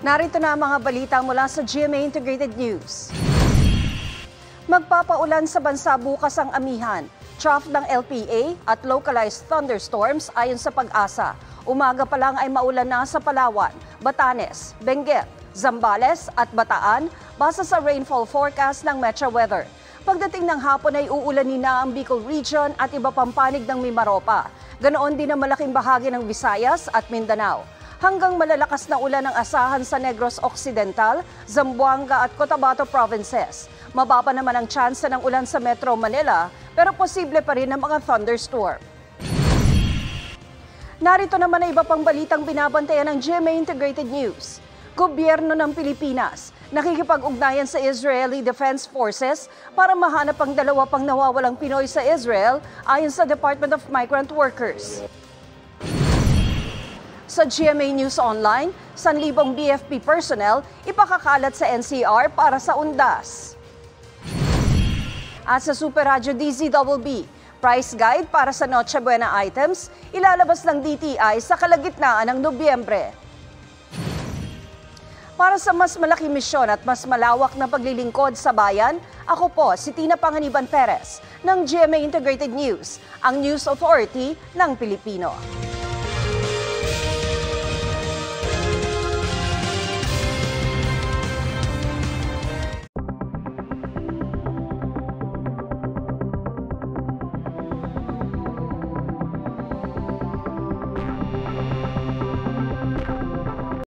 Narito na ang mga balita mula sa GMA Integrated News. Magpapaulan sa bansa bukas ang amihan, trough ng LPA at localized thunderstorms ayon sa Pag-asa. Umaga pa lang ay maulan na sa Palawan, Batanes, Benguet, Zambales at Bataan base sa rainfall forecast ng Metro Weather. Pagdating ng hapon ay uulanin na ang Bicol Region at iba pang panig ng Mimaropa. Ganoon din ang malaking bahagi ng Visayas at Mindanao. Hanggang malalakas na ulan ang asahan sa Negros Occidental, Zamboanga at Cotabato provinces. Mababa naman ang tsansa ng ulan sa Metro Manila, pero posible pa rin ang mga thunderstorm. Narito naman ang iba pang balitang binabantayan ng GMA Integrated News. Gobyerno ng Pilipinas nakikipag-ugnayan sa Israeli Defense Forces para mahanap ang 2 pang nawawalang Pinoy sa Israel ayon sa Department of Migrant Workers. Sa GMA News Online, 1,000 BFP personnel ipakakalat sa NCR para sa undas. At sa Super Radio DZBB, price guide para sa Noche Buena items ilalabas ng DTI sa kalagitnaan ng Nobyembre. Para sa mas malaking misyon at mas malawak na paglilingkod sa bayan, ako po si Tina Panganiban Perez ng GMA Integrated News, ang News Authority ng Pilipino.